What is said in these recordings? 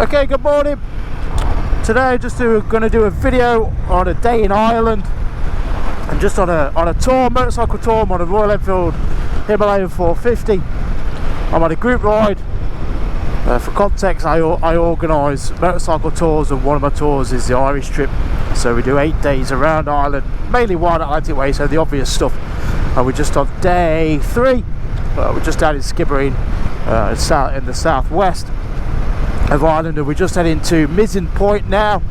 Okay, good morning. Today just going to do a video on a day in Ireland and just on a tour, motorcycle tour. I'm on a Royal Enfield Himalayan 450. I'm on a group ride. For context, I organise motorcycle tours, and one of my tours is the Irish trip. So we do 8 days around Ireland, mainly wide Atlantic way, so the obvious stuff. And we're just on day 3. We're just down in Skibbereen, in the southwest of Ireland, and we're just heading to Mizen Point now,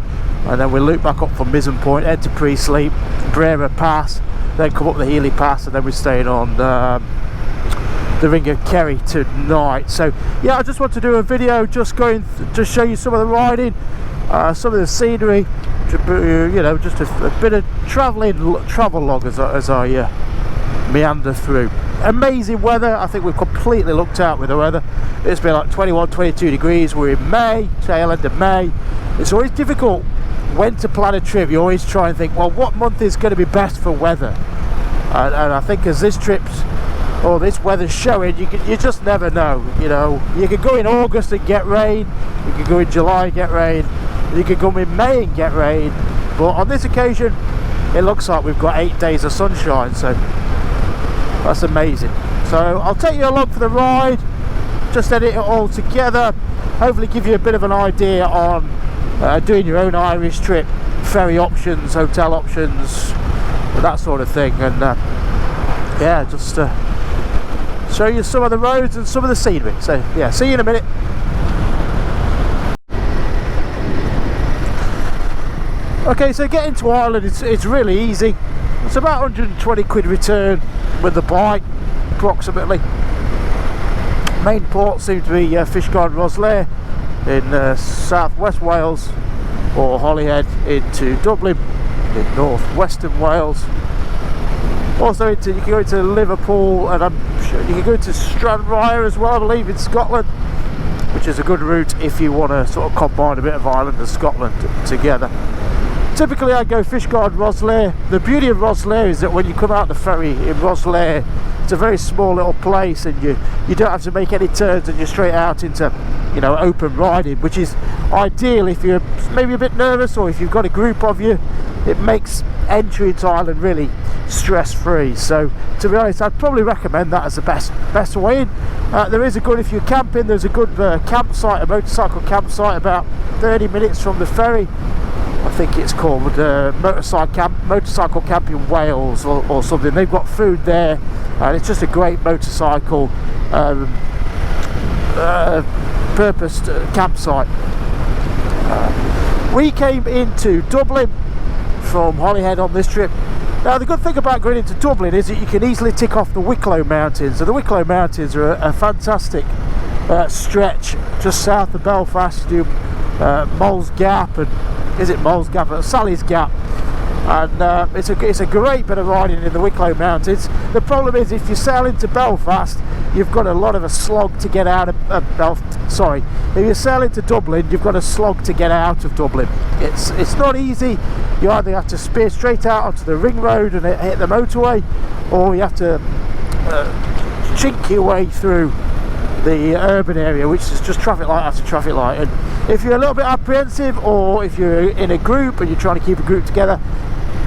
and then we'll loop back up from Mizen Point, head to Pre-Sleep, Healy Pass, then come up the Healy Pass, and then we're staying on the Ring of Kerry tonight. So yeah, I just want to do a video just show you some of the riding, some of the scenery, you know, just a bit of travel log as I meander through. Amazing weather. I think we've completely looked out with the weather. It's been like 21, 22 degrees. We're in May, tail end of May. It's always difficult when to plan a trip. You always try and think, well, what month is going to be best for weather? And I think as this weather's showing, you just never know. You know, you could go in August and get rain, you could go in July and get rain, you could go in May and get rain, but on this occasion it looks like we've got 8 days of sunshine, so that's amazing. So I'll take you along for the ride, just edit it all together, hopefully give you a bit of an idea on doing your own Irish trip, ferry options, hotel options, that sort of thing, and yeah, just show you some of the roads and some of the scenery. So yeah, see you in a minute. Okay, so getting to Ireland, it's really easy. It's about 120 quid return with the bike, approximately. Main ports seem to be Fishguard Roslair in southwest Wales, or Holyhead into Dublin in northwestern Wales. Also you can go into Liverpool, and I'm sure you can go to Stranraer as well, I believe, in Scotland, which is a good route if you want to sort of combine a bit of Ireland and Scotland together. Typically I go Fishguard Roslair. The beauty of Roslair is that when you come out the ferry in Roslair, it's a very small little place, and you don't have to make any turns, and you're straight out into, you know, open riding, which is ideal if you're maybe a bit nervous, or if you've got a group of you. It makes entry into Ireland really stress-free. So to be honest, I'd probably recommend that as the best way in. There is a good, if you're camping, there's a good campsite, a motorcycle campsite about 30 minutes from the ferry. I think it's called Motorcycle Camp in Wales or something. They've got food there, and it's just a great motorcycle purposed campsite. We came into Dublin from Holyhead on this trip. Now the good thing about going into Dublin is that you can easily tick off the Wicklow Mountains, and the Wicklow Mountains are a fantastic stretch just south of Belfast. You do Moll's Gap, and is it Moll's Gap? Sally's Gap, and it's a great bit of riding in the Wicklow Mountains. The problem is if you sail into Belfast, you've got a lot of a slog to get out of if you sail into Dublin, you've got a slog to get out of Dublin. It's not easy. You either have to spear straight out onto the ring road and hit the motorway, or you have to chink your way through the urban area, which is just traffic light after traffic light. And if you're a little bit apprehensive, or if you're in a group and you're trying to keep a group together,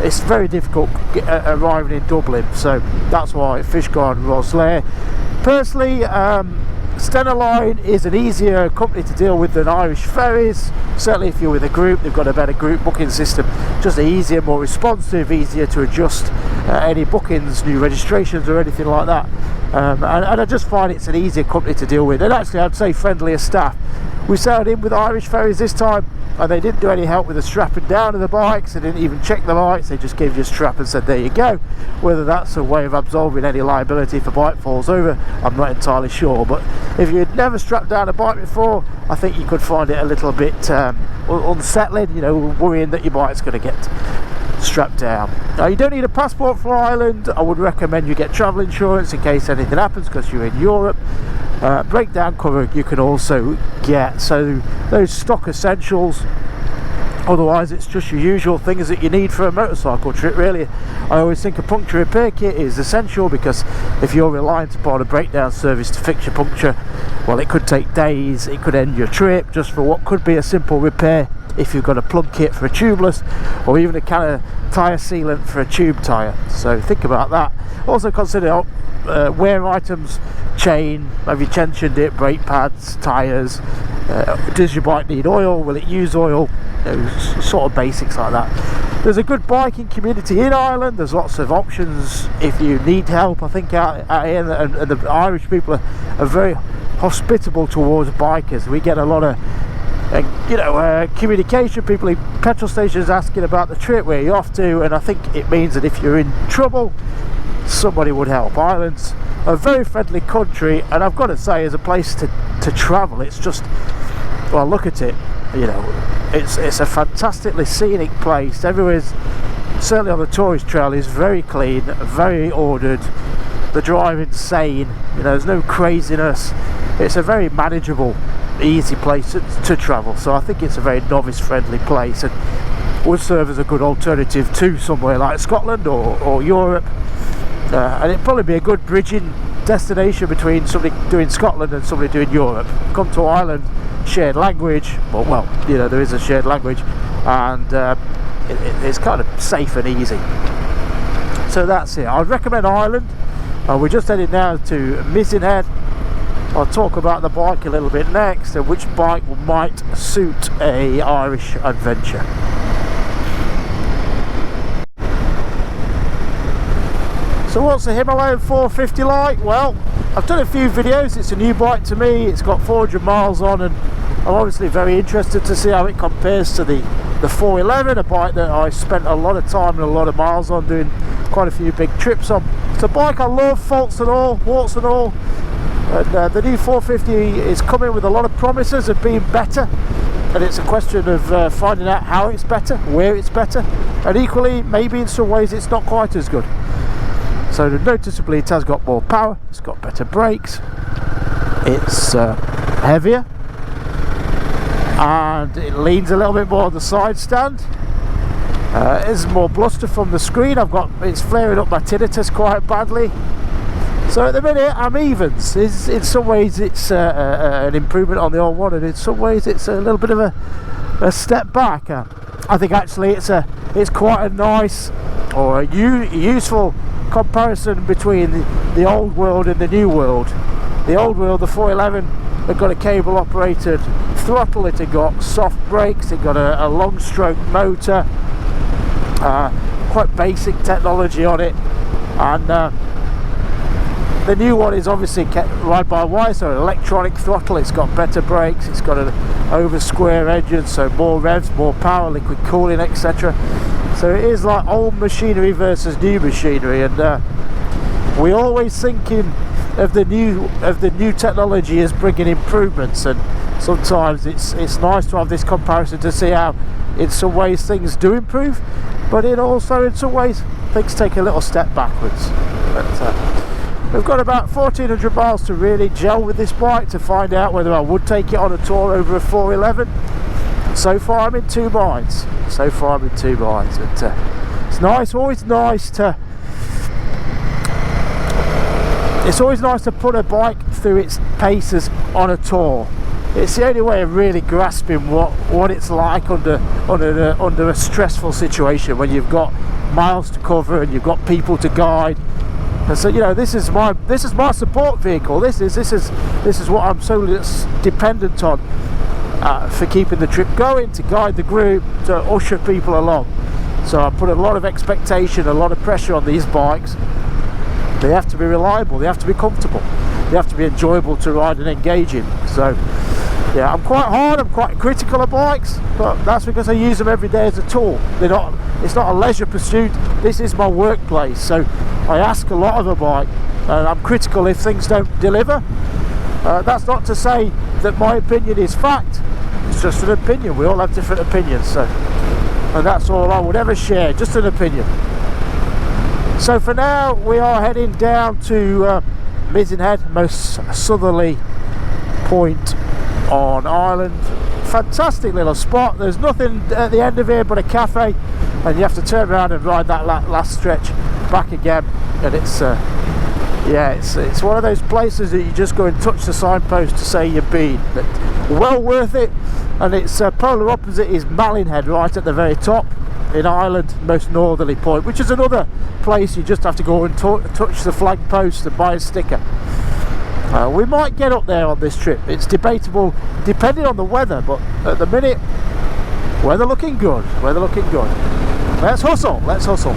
it's very difficult arriving in Dublin. So that's why Fishguard Roslair. Personally, Stena Line is an easier company to deal with than Irish Ferries. Certainly if you're with a group, they've got a better group booking system, just easier, more responsive, easier to adjust any bookings, new registrations or anything like that. And I just find it's an easier company to deal with, and actually I'd say friendlier staff. We sailed in with Irish Ferries this time, and they didn't do any help with the strapping down of the bikes. They didn't even check the bikes, they just gave you a strap and said there you go. Whether that's a way of absolving any liability if a bike falls over, I'm not entirely sure, but if you'd never strapped down a bike before, I think you could find it a little bit unsettling, you know, worrying that your bike's going to get strapped down. Now you don't need a passport for Ireland. I would recommend you get travel insurance in case anything happens, because you're in Europe. Breakdown cover you can also get. So those stock essentials Otherwise it's just your usual things that you need for a motorcycle trip really. I always think a puncture repair kit is essential, because if you're reliant upon a breakdown service to fix your puncture, well, it could take days, it could end your trip just for what could be a simple repair if you've got a plug kit for a tubeless, or even a kind of tyre sealant for a tube tyre. So think about that. Also consider wear items, chain, have you tensioned it, brake pads, tyres, does your bike need oil, will it use oil, sort of basics like that. There's a good biking community in Ireland, there's lots of options if you need help. I think out here, and the Irish people are very hospitable towards bikers. We get a lot of communication, people in petrol stations asking about the trip, where you're off to, and I think it means that if you're in trouble, somebody would help. Ireland's a very friendly country, and I've got to say, as a place to travel, it's just, well, look at it, it's a fantastically scenic place. Everywhere's, certainly on the tourist trail, is very clean, very ordered, the driving's sane, there's no craziness. It's a very manageable, easy place to travel, so I think it's a very novice friendly place, and would serve as a good alternative to somewhere like Scotland or Europe, and it'd probably be a good bridging destination between somebody doing Scotland and somebody doing Europe. Come to Ireland, shared language, well, there is a shared language, and it's kind of safe and easy. So that's it. I'd recommend Ireland. We're just headed now to Mizen Head. I'll talk about the bike a little bit next, and which bike might suit a Irish adventure. So what's the Himalayan 450 like? Well, I've done a few videos. It's a new bike to me. It's got 400 miles on, and I'm obviously very interested to see how it compares to the 411, a bike that I spent a lot of time and a lot of miles on, doing quite a few big trips on. It's a bike I love, faults and all, warts and all. And the new 450 is coming with a lot of promises of being better, and it's a question of finding out how it's better, where it's better, and equally maybe in some ways it's not quite as good. So noticeably it has got more power, it's got better brakes, it's heavier, and it leans a little bit more on the side stand. There's more bluster from the screen. It's flaring up my tinnitus quite badly. So at the minute I'm evens. In some ways it's an improvement on the old one, and in some ways it's a little bit of a step back. I think actually it's quite a nice or a useful comparison between the old world and the new world. The old world, the 411, had got a cable operated throttle, it had got soft brakes, it got a long stroke motor, quite basic technology on it, and the new one is obviously ride by wire, so an electronic throttle. It's got better brakes, it's got an over square engine, so more revs, more power, liquid cooling, etc. So it is like old machinery versus new machinery, and we're always thinking of the new technology as bringing improvements, and sometimes it's nice to have this comparison to see how in some ways things do improve, but also in some ways things take a little step backwards. But, we've got about 1400 miles to really gel with this bike to find out whether I would take it on a tour over a 411. So far I'm in two minds. But it's nice, always nice to put a bike through its paces on a tour. It's the only way of really grasping what it's like under a stressful situation, when you've got miles to cover and you've got people to guide. And so this is my support vehicle. This is what I'm solely dependent on for keeping the trip going, to guide the group, to usher people along. So I put a lot of expectation, a lot of pressure on these bikes. They have to be reliable, they have to be comfortable, they have to be enjoyable to ride and engage in. So yeah, I'm quite critical of bikes, but that's because I use them every day as a tool. It's not a leisure pursuit, this is my workplace, so I ask a lot of a bike, and I'm critical if things don't deliver. That's not to say that my opinion is fact, it's just an opinion. We all have different opinions, and that's all I would ever share, just an opinion. So for now we are heading down to Mizen Head, most southerly point on Ireland. fantastic little spot. There's nothing at the end of here but a cafe, and you have to turn around and ride that last stretch back again. And it's yeah, it's one of those places that you just go and touch the signpost to say you've been, but well worth it. And its polar opposite is Mizen Head, right at the very top in Ireland, most northerly point, which is another place you just have to go and touch the flag post and buy a sticker. We might get up there on this trip. It's debatable depending on the weather, but at the minute, weather looking good. Weather looking good. Let's hustle. Let's hustle.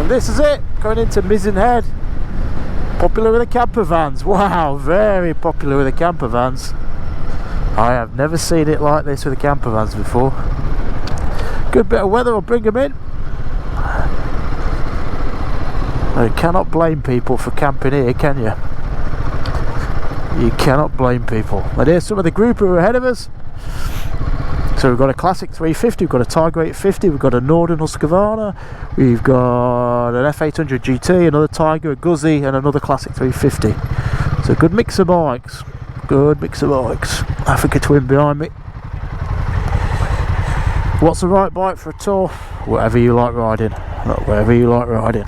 This is it, going into Mizen Head. Popular with the camper vans. Wow, very popular with the camper vans. I have never seen it like this with the camper vans before. Good bit of weather will bring them in. You cannot blame people for camping here, can you? You cannot blame people. And here's some of the group who are ahead of us. So we've got a classic 350, we've got a Tiger 850, we've got a Norden Husqvarna, we've got an F800 GT, another Tiger, a Guzzi, and another classic 350. So good mix of bikes, good mix of bikes. Africa Twin behind me. What's the right bike for a tour? Whatever you like riding, whatever you like riding.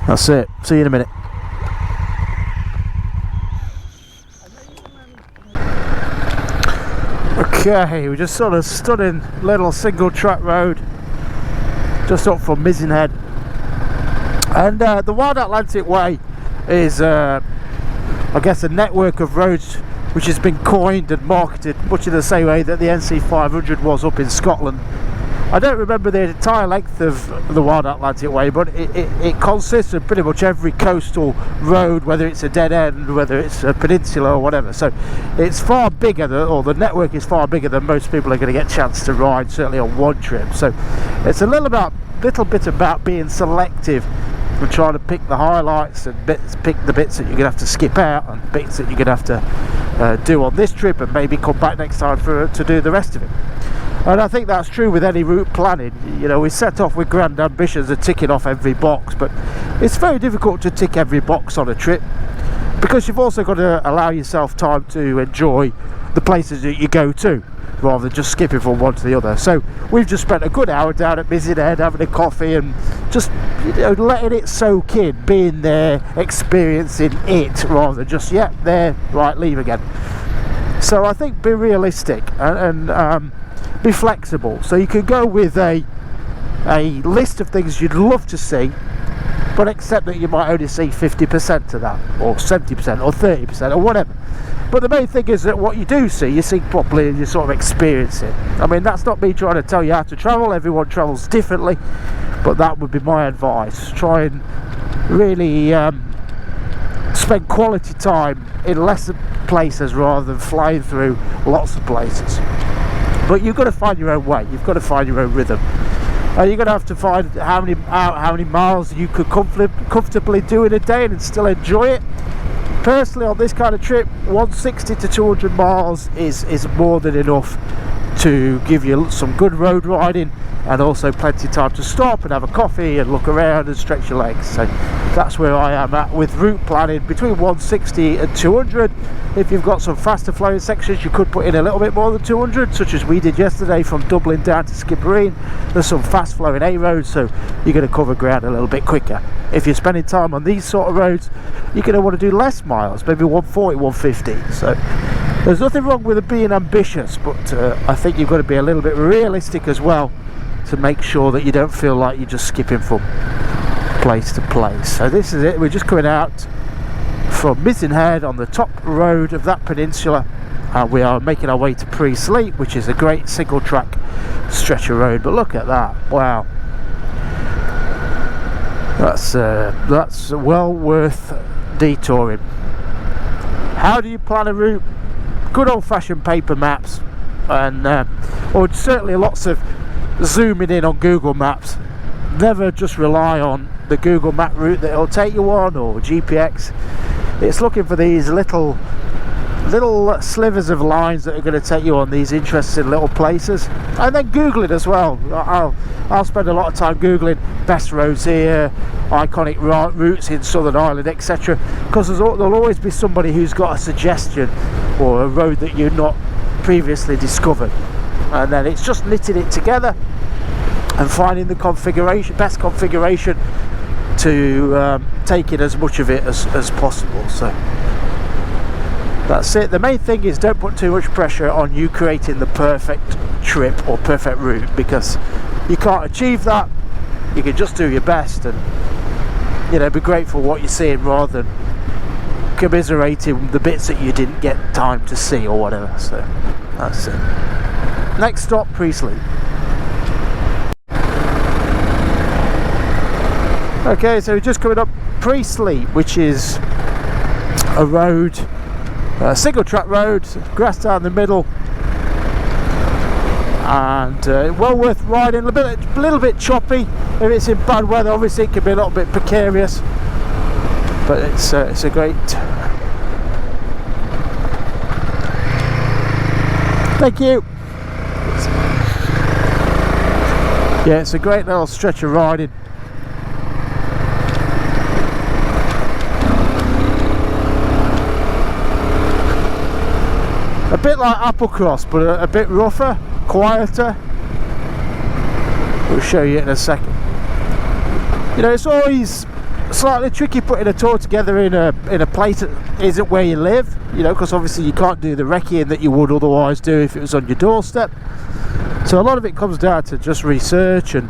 That's it, see you in a minute. Okay, we just sort of stood in little single track road just up from Mizen Head, and the Wild Atlantic Way is I guess a network of roads which has been coined and marketed much in the same way that the NC 500 was up in Scotland. I don't remember the entire length of the Wild Atlantic Way, but it consists of pretty much every coastal road, whether it's a dead end, whether it's a peninsula or whatever. So it's far bigger, or the network is far bigger than most people are going to get a chance to ride, certainly on one trip. So it's a little bit about being selective and trying to pick the highlights and pick the bits that you're going to have to skip out and bits that you're going to have to do on this trip, and maybe come back next time to do the rest of it. And I think that's true with any route planning. You know, we set off with grand ambitions of ticking off every box, but it's very difficult to tick every box on a trip, because you've also got to allow yourself time to enjoy the places that you go to, rather than just skipping from one to the other. So we've just spent a good hour down at Mizen Head having a coffee and just, you know, letting it soak in, being there, experiencing it, rather than just, yeah, there, right, leave again. So I think be realistic and be flexible. So you can go with a list of things you'd love to see, but accept that you might only see 50% of that, or 70% or 30% or whatever. But the main thing is that what you do see, you see properly and you sort of experience it. I mean, that's not me trying to tell you how to travel. Everyone travels differently, but that would be my advice. Try and really spend quality time in less places rather than flying through lots of places. But you've got to find your own way. You've got to find your own rhythm. You're going to have to find how many miles you could comfortably do in a day and still enjoy it. Personally, on this kind of trip, 160 to 200 miles is more than enough to give you some good road riding, and also plenty of time to stop and have a coffee and look around and stretch your legs. So that's where I am at with route planning, between 160 and 200. If you've got some faster flowing sections, you could put in a little bit more than 200, such as we did yesterday from Dublin down to Skibbereen. There's some fast flowing A roads, so you're going to cover ground a little bit quicker. If you're spending time on these sort of roads, you're going to want to do less miles, maybe 140, 150. So there's nothing wrong with being ambitious, but I think you've got to be a little bit realistic as well, to make sure that you don't feel like you're just skipping from place to place. So this is it. We're just coming out from Mizen Head on the top road of that peninsula, and we are making our way to Pre-Sleep, which is a great single track stretch of road. But look at that, wow. That's well worth detouring. How do you plan a route? Good old-fashioned paper maps, and or certainly lots of zooming in on Google Maps. Never just rely on the Google Map route that it'll take you on, or GPX. It's looking for these little slivers of lines that are going to take you on these interesting little places, and then Google it as well. I'll spend a lot of time googling best roads here, iconic routes in Southern Ireland, etc., because there'll always be somebody who's got a suggestion or a road that you've not previously discovered, and then it's just knitting it together and finding the best configuration to take in as much of it as possible. So that's it. The main thing is don't put too much pressure on you creating the perfect trip or perfect route, because you can't achieve that. You can just do your best and, you know, be grateful for what you're seeing rather than commiserating the bits that you didn't get time to see or whatever. So that's it. Next stop, Priestley. Okay, so we're just coming up Priestley, which is a road, a single track road, grass down the middle, and well worth riding. A little bit choppy if it's in bad weather. Obviously it can be a little bit precarious, but it's a great. Thank you. Yeah, it's a great little stretch of riding. A bit like Applecross, but a bit rougher, quieter. We'll show you in a second. You know, it's always slightly tricky putting a tour together in a place that isn't where you live, you know, because obviously you can't do the recceing that you would otherwise do if it was on your doorstep. So a lot of it comes down to just research, and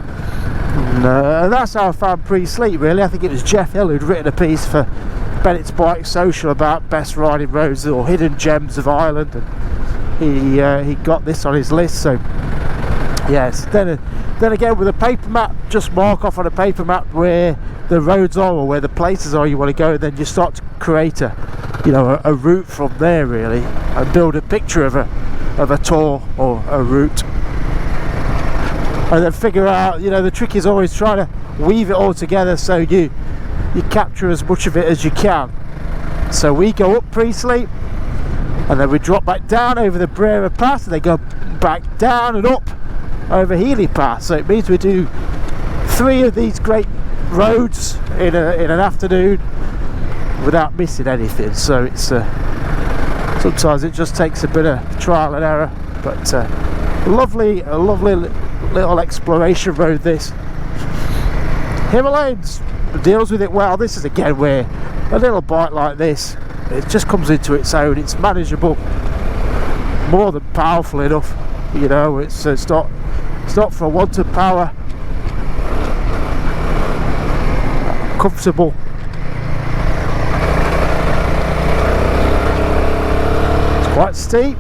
that's how I found Priestley, really. I think it was Jeff Hill who'd written a piece for Bennett's Bike Social about best riding roads or hidden gems of Ireland, and he got this on his list. So yes, then again with a paper map, just mark off on a paper map where the roads are or where the places are you want to go, and then you start to create a route from there, really, and build a picture of a tour or a route, and then figure out, you know, the trick is always trying to weave it all together so you capture as much of it as you can. So we go up Priestley, and then we drop back down over the Healy Pass, and they go back down and up over Healy Pass. So it means we do 3 of these great roads in an afternoon without missing anything. So it's sometimes it just takes a bit of trial and error, but a lovely little exploration road, this. Himalayans deals with it well. This is again where a little bike like this, it just comes into its own. It's manageable, more than powerful enough, you know. It's not for want of power. Comfortable. It's quite steep.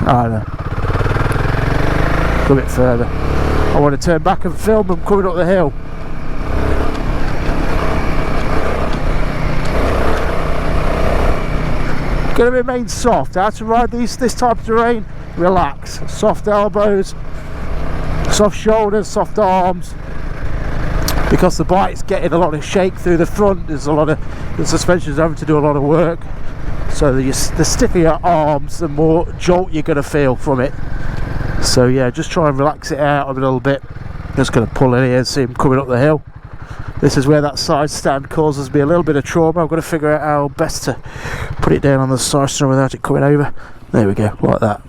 I don't know. A bit further. I want to turn back and film them coming up the hill. Going to remain soft. How to ride this type of terrain? Relax. Soft elbows, soft shoulders, soft arms. Because the bike's getting a lot of shake through the front. There's a lot of the suspension's having to do a lot of work. So the stiffer your arms, the more jolt you're going to feel from it. So yeah, just try and relax it out a little bit. Just going to pull in here and see him coming up the hill. This is where that side stand causes me a little bit of trauma. I've got to figure out how best to put it down on the side stand without it coming over. There we go, like that.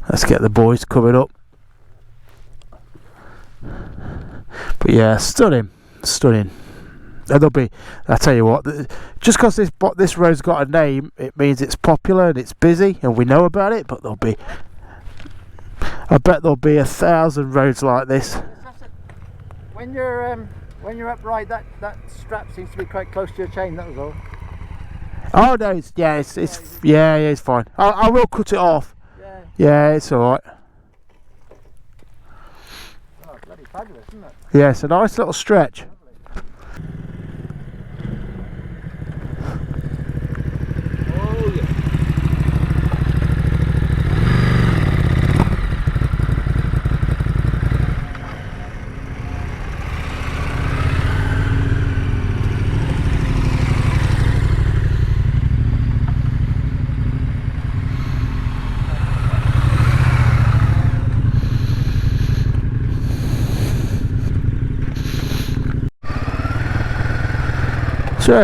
Let's get the boys coming up. But yeah, stunning. And there'll be, I tell you what, just because this road's got a name, it means it's popular and it's busy and we know about it. But I bet there'll be 1,000 roads like this. When you're upright, that strap seems to be quite close to your chain. That was all. Oh no, it's yeah, it's fine. I will cut it off. Yeah. Yeah, it's all right. Oh, bloody fabulous, isn't it? Yeah, it's a nice little stretch. Oh yeah.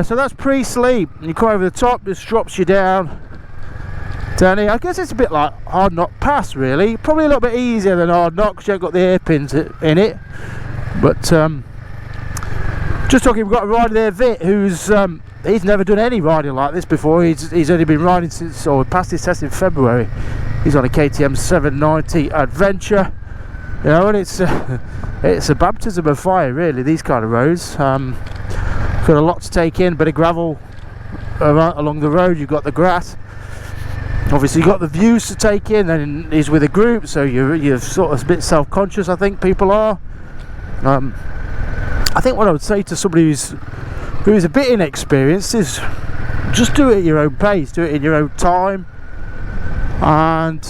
So that's pre-sleep. You come over the top, this drops you down here. I guess it's a bit like Hard Knock Pass, really. Probably a little bit easier than Hard Knock because you haven't got the hairpins in it. But just talking, we've got a rider there, Vit, who's he's never done any riding like this before. He's only been riding since, or passed his test in February. He's on a KTM 790 Adventure. You know, and it's a baptism of fire, really. These kind of roads. Got a lot to take in, bit of gravel along the road. You've got the grass. Obviously, you've got the views to take in, and he's with a group, so you're sort of a bit self-conscious. I think people are. I think what I would say to somebody who's a bit inexperienced is just do it at your own pace, do it in your own time, and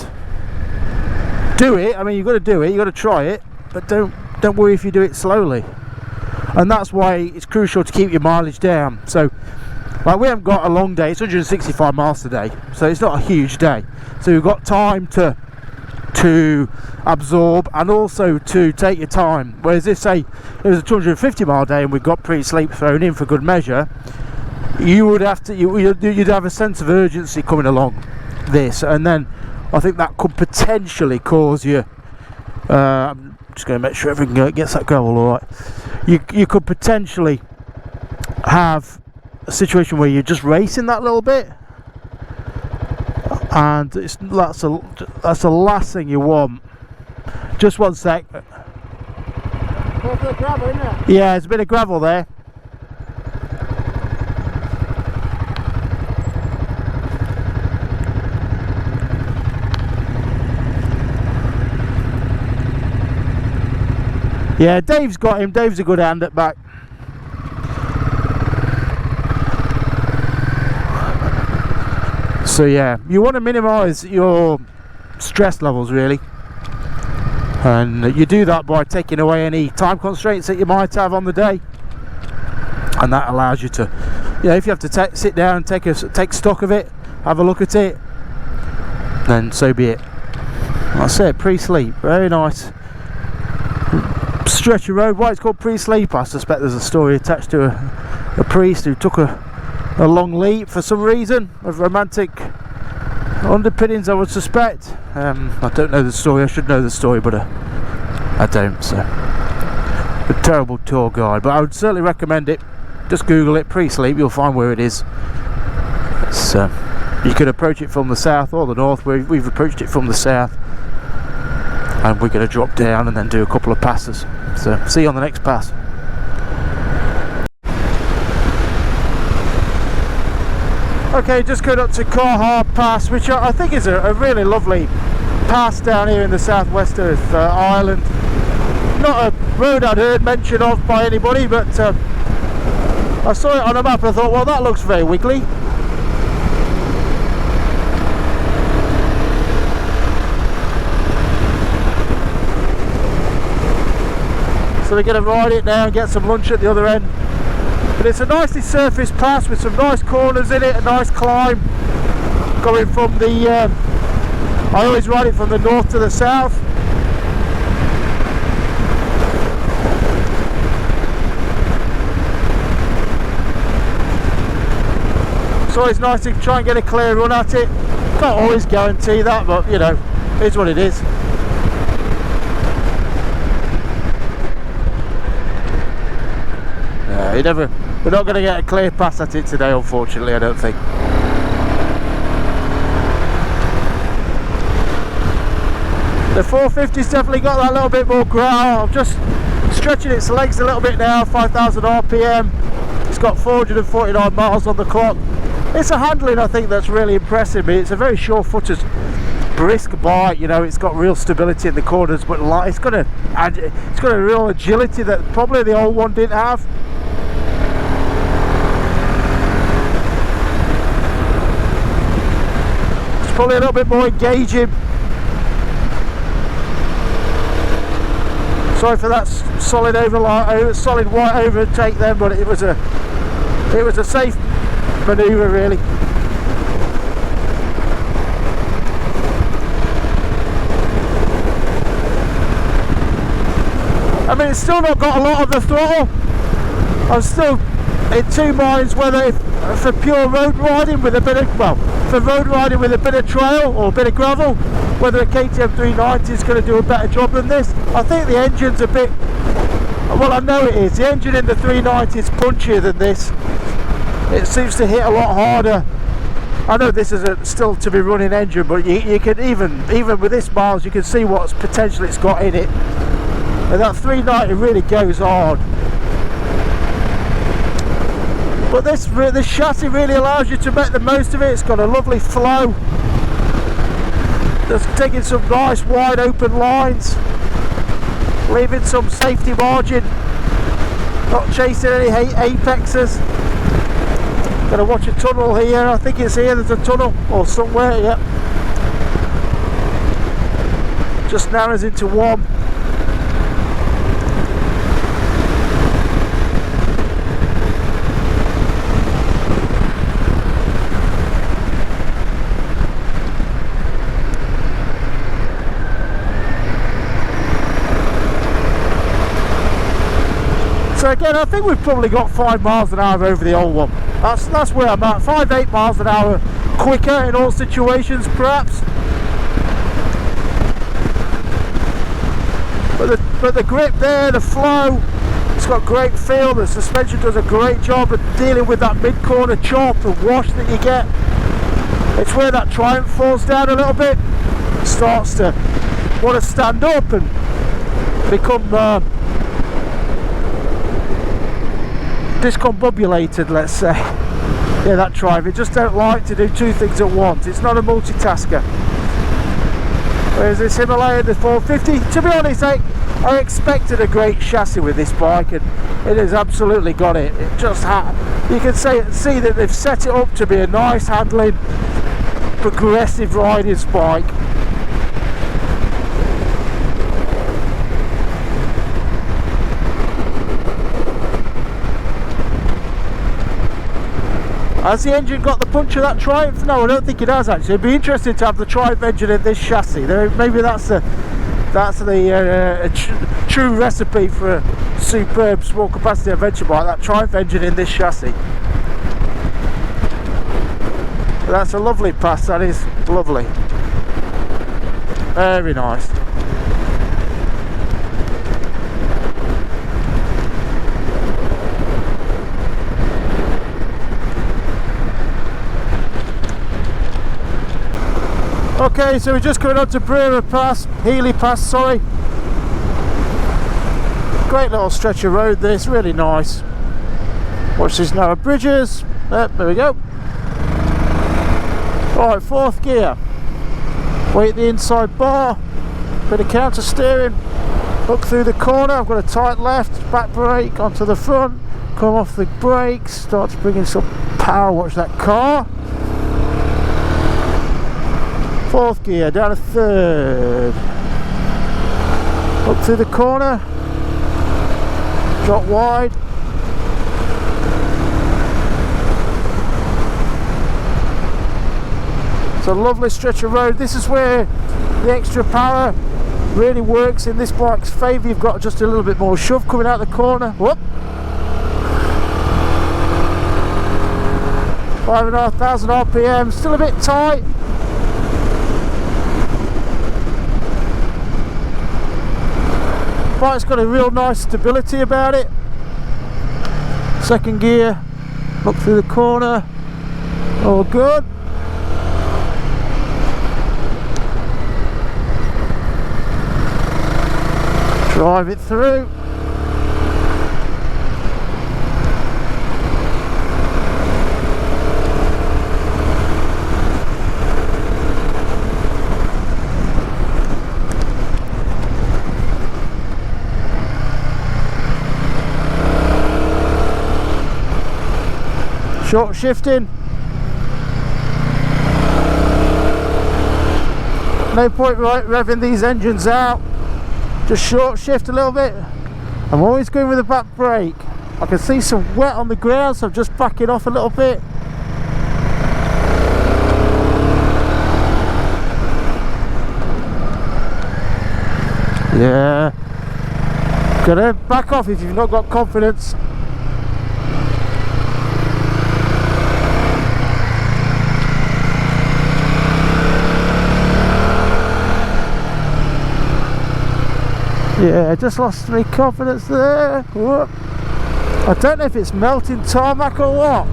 do it. I mean, you've got to do it, you've got to try it, but don't worry if you do it slowly. And that's why it's crucial to keep your mileage down. So like, we haven't got a long day, it's 165 miles today, so it's not a huge day, so you've got time to absorb and also to take your time. Whereas if, say, it was a 250 mile day and we've got pre-sleep thrown in for good measure, you would have to you'd have a sense of urgency coming along this, and then I think that could potentially cause you I'm just going to make sure everything gets that gravel all right. You could potentially have a situation where you're just racing that little bit, and that's the last thing you want. Just one sec. There's the gravel, isn't it? Yeah, there's a bit of gravel there. Yeah, Dave's got him. Dave's a good hand at back. So yeah, you want to minimise your stress levels, really, and you do that by taking away any time constraints that you might have on the day, and that allows you to, you know, if you have to sit down and take stock of it, have a look at it, then so be it. That's it. Pre-sleep, very nice stretch of road. Why it's called pre-sleep, I suspect there's a story attached to a priest who took a long leap for some reason, of romantic underpinnings, I would suspect. I don't know the story. I should know the story, but I don't. So a terrible tour guide, but I would certainly recommend it. Just Google it, pre-sleep, you'll find where it is. So you could approach it from the south or the north. We've approached it from the south, and we're going to drop down and then do a couple of passes. So see you on the next pass. Okay, just going up to Caha Pass, which I think is a really lovely pass down here in the southwest of Ireland. Not a road I'd heard mention of by anybody, but I saw it on a map and I thought, well, that looks very wiggly. So we're going to ride it now and get some lunch at the other end. But it's a nicely surfaced pass with some nice corners in it, a nice climb going from the I always ride it from the north to the south. It's always nice to try and get a clear run at it. Can't always guarantee that, but you know, it's what it is. We're not going to get a clear pass at it today, unfortunately, I don't think. The 450's definitely got that little bit more growl. I'm just stretching its legs a little bit now, 5,000 RPM. It's got 449 miles on the clock. it's a handling, I think, that's really impressive me. It's a very sure-footed, brisk bike, you know. It's got real stability in the corners, but it's got a real agility that probably the old one didn't have. It's probably a little bit more engaging. Sorry for that solid white overtake then, but it was a safe manoeuvre really. I mean, it's still not got a lot of the throttle. I'm still in two minds whether for pure road riding with a bit of, well, for road riding with a bit of trail or a bit of gravel, whether a KTM 390 is going to do a better job than this. I think the engine's a bit, well, I know it is. The engine in the 390 is punchier than this. It seems to hit a lot harder. I know this is a still to be running engine, but you can even with this miles, you can see what potential it's got in it. And that 390 really goes hard. But this chassis really allows you to make the most of it. It's got a lovely flow. Just taking some nice wide open lines, leaving some safety margin, not chasing any apexes. Gonna watch a tunnel here. I think it's here, there's a tunnel or somewhere, yeah. Just narrows into one. So again, I think we've probably got 5 miles an hour over the old one. That's where I'm at. 5-8 miles an hour quicker in all situations, perhaps. But the grip there, the flow, it's got great feel. The suspension does a great job of dealing with that mid-corner chop and wash that you get. It's where that Triumph falls down a little bit. It starts to want to stand up and become discombobulated, let's say. Yeah, that Triumph. It just don't like to do two things at once. It's not a multitasker. Whereas this Himalayan, the 450, to be honest, I expected a great chassis with this bike, and it has absolutely got it. It just you can see that they've set it up to be a nice handling, progressive riding bike. Has the engine got the punch of that Triumph? No, I don't think it has actually. It'd be interesting to have the Triumph engine in this chassis. Maybe that's the true recipe for a superb small capacity adventure bike, that Triumph engine in this chassis. But that's a lovely pass, that is lovely. Very nice. Okay, so we're just coming on to Healy Pass, sorry. Great little stretch of road this, really nice. Watch these narrow bridges. There we go. Right, 4th gear. Weight the inside bar. Bit of counter steering. Look through the corner. I've got a tight left. Back brake onto the front. Come off the brakes. Start to bring in some power. Watch that car. 4th gear, down to 3rd. Up through the corner. Drop wide. It's a lovely stretch of road. This is where the extra power really works in this bike's favour. You've got just a little bit more shove coming out the corner. Whoop. 5,500 RPM, still a bit tight. Bike's got a real nice stability about it. 2nd gear, look through the corner, all good. Drive it through. Short shifting. No point revving these engines out. Just short shift a little bit. I'm always going with the back brake. I can see some wet on the ground, so I'm just backing off a little bit. Yeah. Gotta back off if you've not got confidence. Yeah, just lost my confidence there. Whoop. I don't know if it's melting tarmac or what.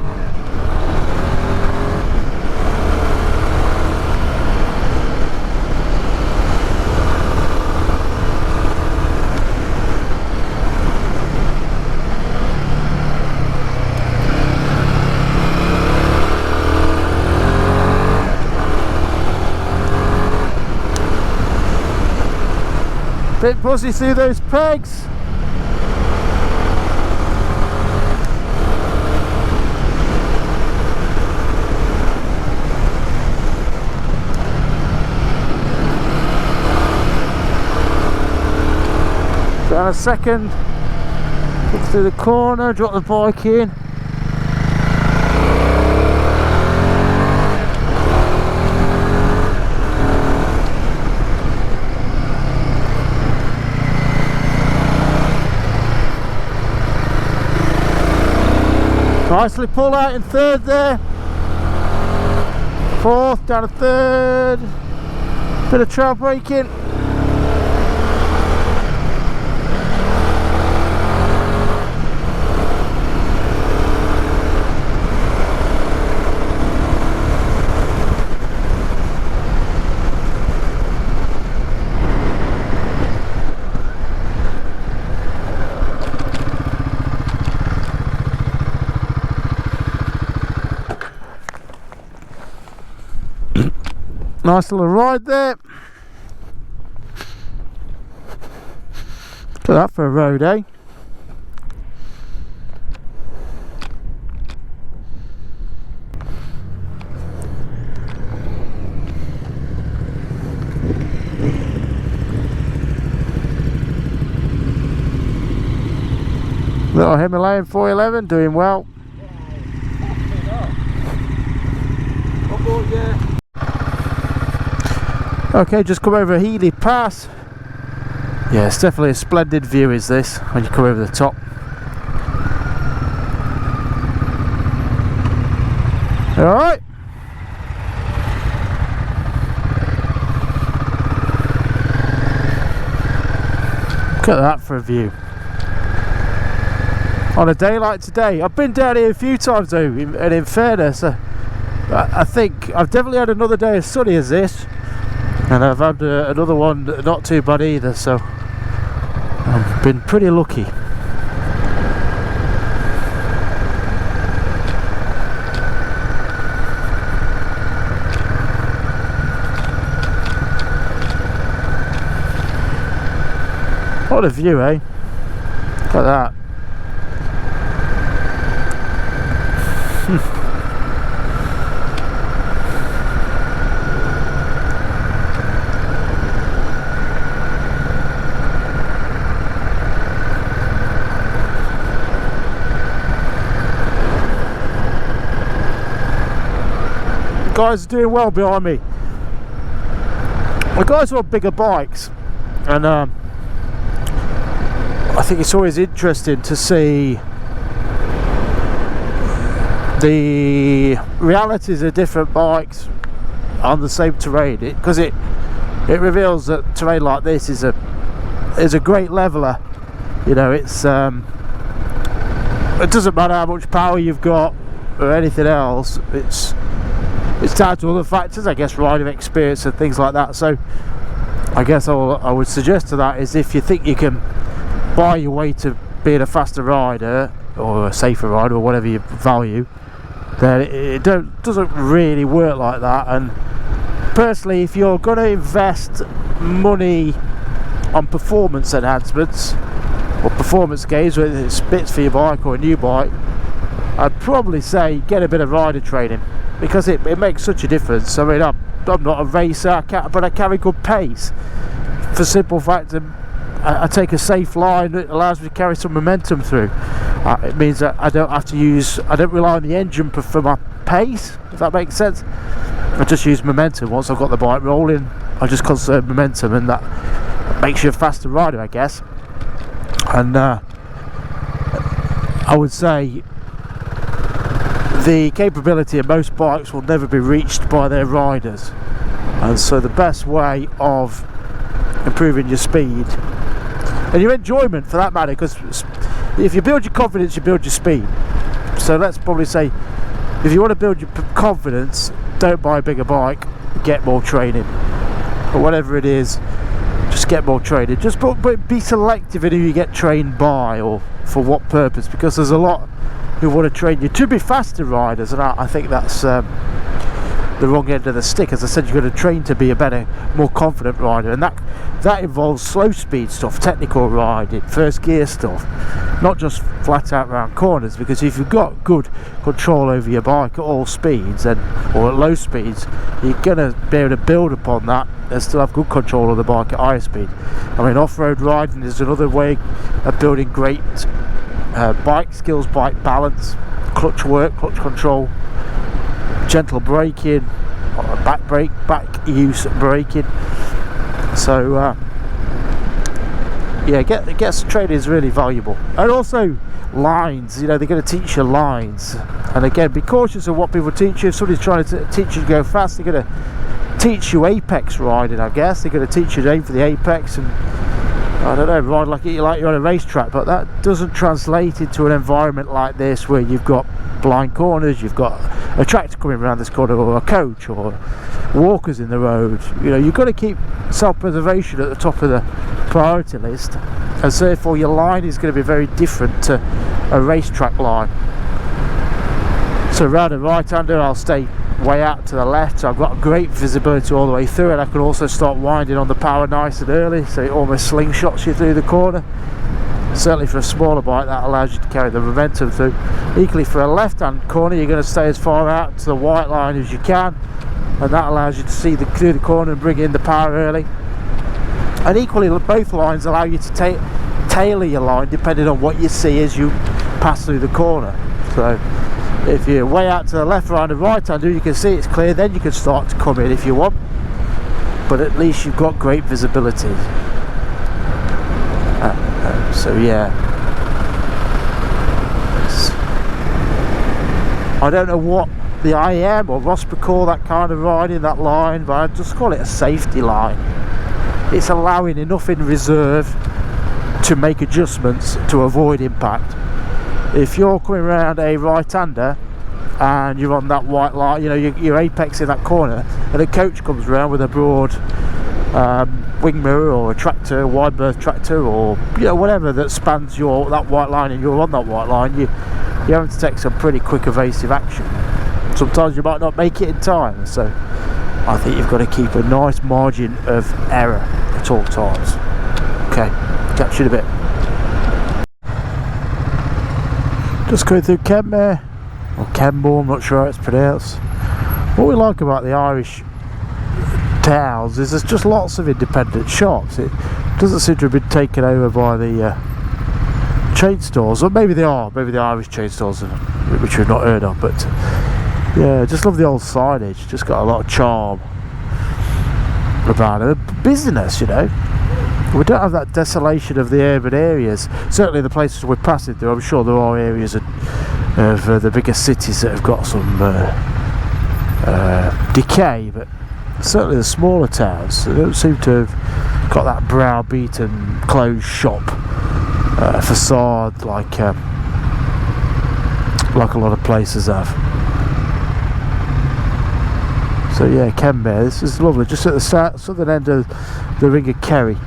Bit buzzy through those pegs. Down a second, look through the corner, drop the bike in. Nicely pull out in third there. Fourth, down a third. Bit of trail braking. Nice little ride there. Look at that for a road, eh? Little Himalayan 411 doing well. Okay, just come over Healy Pass. Yeah, it's definitely a splendid view is this when you come over the top. Alright. Look at that for a view. On a day like today. I've been down here a few times though, and in fairness, I think I've definitely had another day as sunny as this. And I've had another one not too bad either, so I've been pretty lucky. What a view, eh? Look at that. Guys are doing well behind me. The guys are on bigger bikes, and I think it's always interesting to see the realities of different bikes on the same terrain, because it reveals that terrain like this is a great leveler. You know, it's it doesn't matter how much power you've got or anything else. It's down to other factors, I guess, riding experience and things like that. So I guess all I would suggest to that is, if you think you can buy your way to being a faster rider or a safer rider or whatever you value, then it doesn't really work like that. And personally, if you're going to invest money on performance enhancements or performance gains, whether it's bits for your bike or a new bike, I'd probably say get a bit of rider training, because it makes such a difference. I mean, I'm not a racer, but I carry good pace. For simple fact, I take a safe line that allows me to carry some momentum through. It means that I don't rely on the engine for my pace, if that makes sense. I just use momentum. Once I've got the bike rolling, I just conserve momentum, and that makes you a faster rider, I guess. And I would say the capability of most bikes will never be reached by their riders, and so the best way of improving your speed and your enjoyment, for that matter, because if you build your confidence, you build your speed. So let's probably say, if you want to build your confidence, don't buy a bigger bike, get more training, or whatever it is. Just get more training. Just but be selective in who you get trained by, or for what purpose, because there's a lot who want to train you to be faster riders, and I think that's the wrong end of the stick. As I said, you've got to train to be a better, more confident rider, and that involves slow speed stuff, technical riding, first gear stuff, not just flat out round corners. Because if you've got good control over your bike at all speeds, or at low speeds, you're going to be able to build upon that and still have good control of the bike at higher speed. I mean, off-road riding is another way of building great bike skills, bike balance, clutch work, clutch control, gentle braking, back use braking. So yeah, get some training is really valuable. And also lines, you know, they're going to teach you lines, and again, be cautious of what people teach you. If somebody's trying to teach you to go fast, they're going to teach you apex riding, I guess. They're going to teach you to aim for the apex and, I don't know, ride like you're on a racetrack, but that doesn't translate into an environment like this, where you've got blind corners, you've got a tractor coming around this corner, or a coach, or walkers in the road. You know, you've got to keep self-preservation at the top of the priority list, and so therefore your line is going to be very different to a racetrack line. So around a right-hander, I'll stay way out to the left, so I've got great visibility all the way through, and I can also start winding on the power nice and early, so it almost slingshots you through the corner. Certainly for a smaller bike, that allows you to carry the momentum through. Equally for a left-hand corner, you're going to stay as far out to the white line as you can, and that allows you to see through the corner and bring in the power early. And equally, both lines allow you to tailor your line depending on what you see as you pass through the corner. So if you're way out to the left, around the right hander, you can see it's clear, then you can start to come in if you want, but at least you've got great visibility. So yeah, I don't know what the IM or Rosberg call that kind of riding, that line, but I just call it a safety line. It's allowing enough in reserve to make adjustments to avoid impact. If you're coming around a right-hander and you're on that white line, you know, you're apex in that corner, and a coach comes around with a broad wing mirror, or a tractor, wide berth tractor, or you know, whatever that spans that white line, and you're on that white line, you're having to take some pretty quick evasive action. Sometimes you might not make it in time, so I think you've got to keep a nice margin of error at all times. Okay, catch you in a bit. Just going through Kenmare, or Kenmore, I'm not sure how it's pronounced. What we like about the Irish towns is there's just lots of independent shops. It doesn't seem to have been taken over by the chain stores, or maybe they are, maybe the Irish chain stores, which we've not heard of, but yeah, just love the old signage. Just got a lot of charm about it. Business, you know, we don't have that desolation of the urban areas. Certainly the places we're passing through, I'm sure there are areas of the bigger cities that have got some decay, but certainly the smaller towns, they don't seem to have got that browbeaten closed shop facade like a lot of places have. So yeah, Kenmare, this is lovely, just at the southern end of the Ring of Kerry.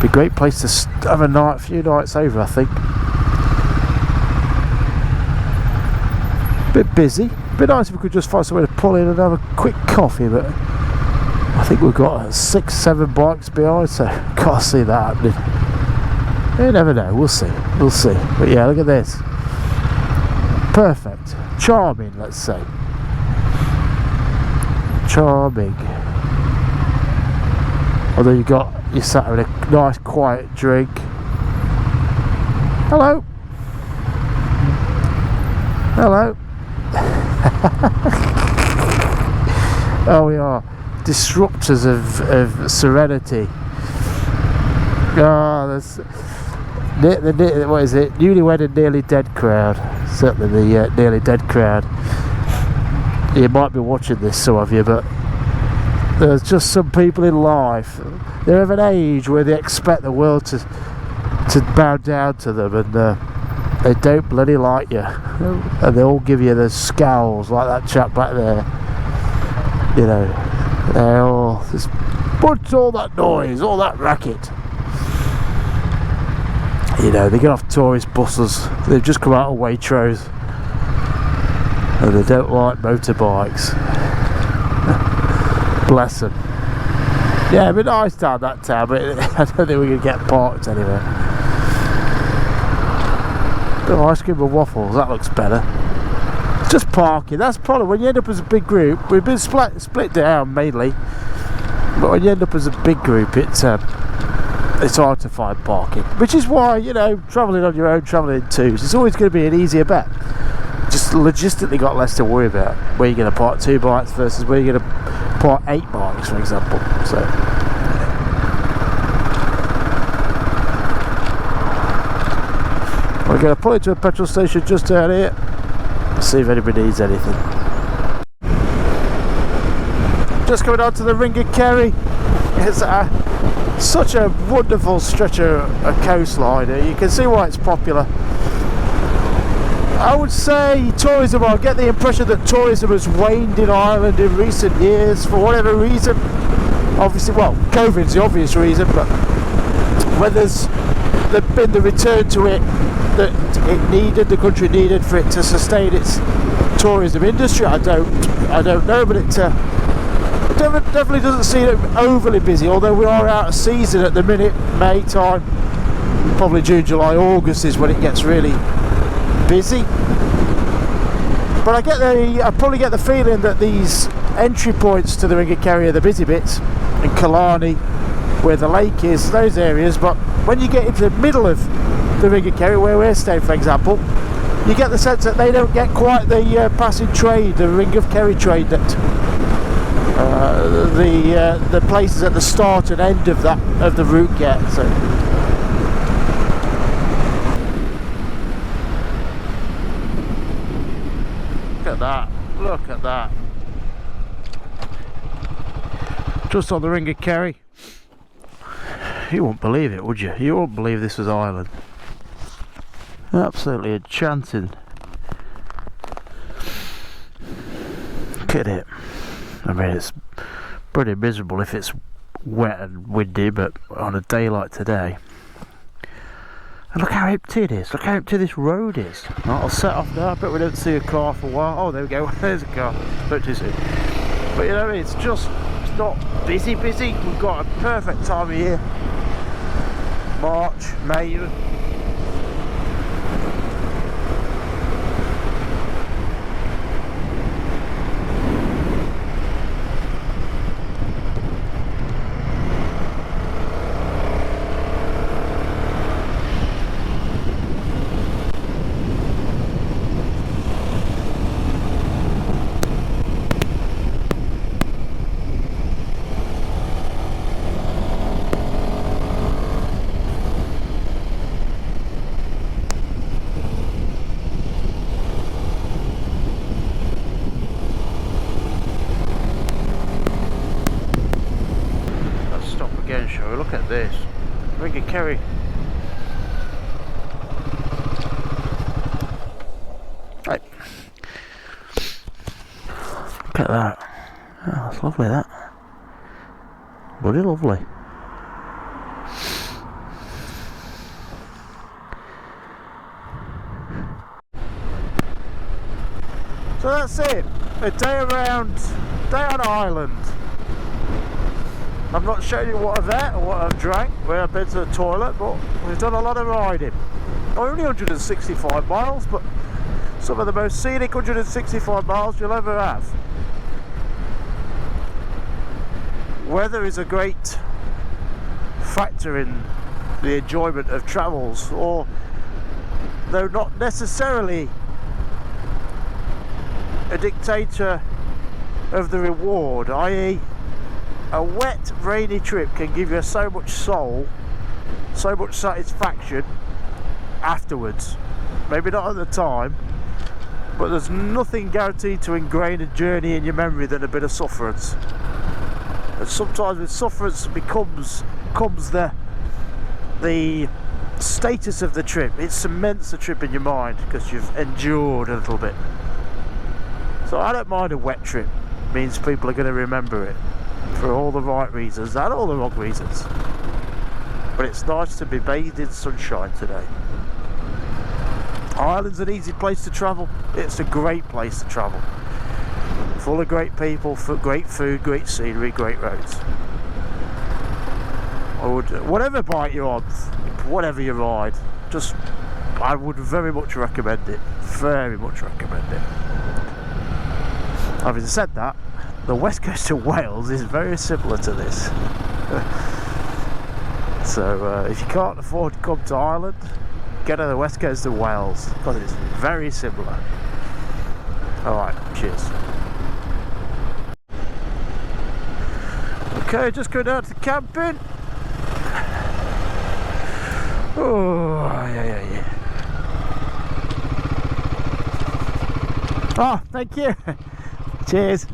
Be a great place to have a few nights over, I think. Bit busy. Be nice if we could just find somewhere to pull in and have a quick coffee, but I think we've got 6-7 bikes behind, so can't see that happening. You never know, we'll see. But yeah, look at this. Perfect. Charming, let's say. Charming. Although you sat with a nice quiet drink. Hello. Hello. Oh, we are disruptors of serenity. Oh, that's what is it? Newlywed and nearly dead crowd. Certainly the nearly dead crowd. You might be watching this, some of you, but there's just some people in life. They're of an age where they expect the world to bow down to them, and they don't bloody like you, and they all give you the scowls like that chap back there. You know, they're all just what's all that noise, all that racket. You know, they get off tourist buses. They've just come out of Waitrose, and they don't like motorbikes. Bless them. Yeah, it'd be nice down that town, but I don't think we can get parked anywhere. Bit of ice cream and waffles, that looks better. Just parking, that's probably when you end up as a big group. We've been split down mainly, but when you end up as a big group, it's hard to find parking. Which is why, you know, travelling on your own, travelling in twos, it's always going to be an easier bet. Just logistically got less to worry about. Where you're going to park 2 bikes versus where you're going to park 8 bikes, for example. So. We're going to pull into a petrol station just down here, see if anybody needs anything. Just coming on to the Ring of Kerry. It's such a wonderful stretch of coastline. You can see why it's popular. I would say tourism, I get the impression that tourism has waned in Ireland in recent years for whatever reason. Obviously, well, COVID's the obvious reason, but when there's been the return to it that the country needed for it to sustain its tourism industry, I don't know, but it definitely doesn't seem overly busy, although we are out of season at the minute. May time, probably June, July, August is when it gets really busy. But I probably get the feeling that these entry points to the Ring of Kerry are the busy bits, in Killarney, where the lake is, those areas. But when you get into the middle of the Ring of Kerry, where we're staying, for example, you get the sense that they don't get quite the passing trade, the Ring of Kerry trade that the places at the start and end of the route get. So. Look at that. Just on the Ring of Kerry. You wouldn't believe it, would you? You wouldn't believe this was Ireland. Absolutely enchanting. Look at it. I mean, it's pretty miserable if it's wet and windy, but on a day like today. And look how empty it is. Look how empty this road is. I'll set off now. I bet we don't see a car for a while. Oh, there we go. There's a car. Don't too soon. But you know, it's not busy. We've got a perfect time of year. March, May even. Look at this Ring of Kerry. Right. Look at that. Oh, that's lovely, that. Bloody lovely. So that's it. A day on Ireland. I'm not showing you what I've ate or what I've drank, where I've been to the toilet, but we've done a lot of riding. Only 165 miles, but some of the most scenic 165 miles you'll ever have. Weather is a great factor in the enjoyment of travels, or though not necessarily a dictator of the reward, i.e. a wet rainy trip can give you so much soul, so much satisfaction afterwards. Maybe not at the time, but there's nothing guaranteed to ingrain a journey in your memory than a bit of sufferance. And sometimes with sufferance comes the status of the trip. It cements the trip in your mind because you've endured a little bit. So I don't mind a wet trip. It means people are going to remember it for all the right reasons and all the wrong reasons. But it's nice to be bathed in sunshine today. Ireland's an easy place to travel. It's a great place to travel. Full of great people, great food, great scenery, great roads. Whatever bike you're on, whatever you ride, I would very much recommend it. Very much recommend it. Having said that, the west coast of Wales is very similar to this. So if you can't afford to come to Ireland, get to the west coast of Wales, because it's very similar. Alright, cheers. Okay, just going down to camping. Oh, yeah. Oh, thank you. Cheers.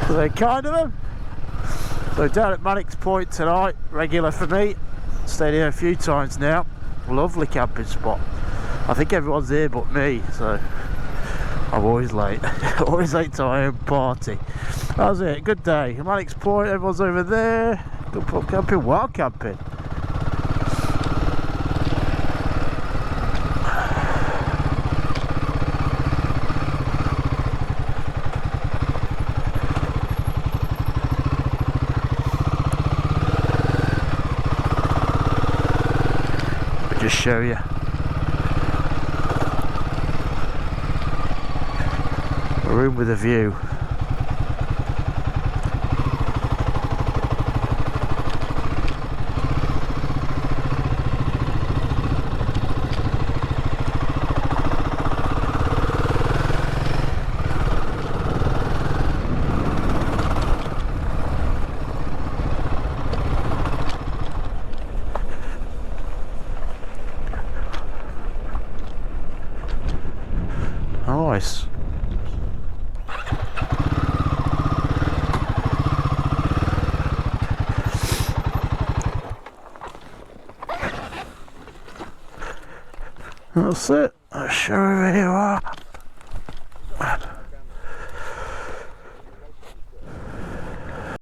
Very kind of them. So down at Mannix Point tonight, regular for me. Stayed here a few times now. Lovely camping spot. I think everyone's here but me, so I'm always late. Always late to my own party. That was it. Good day. Mannix Point, everyone's over there. Good pub camping, wild camping. I'll just show you. A room with a view. Nice. That's it. I'll show you where you are.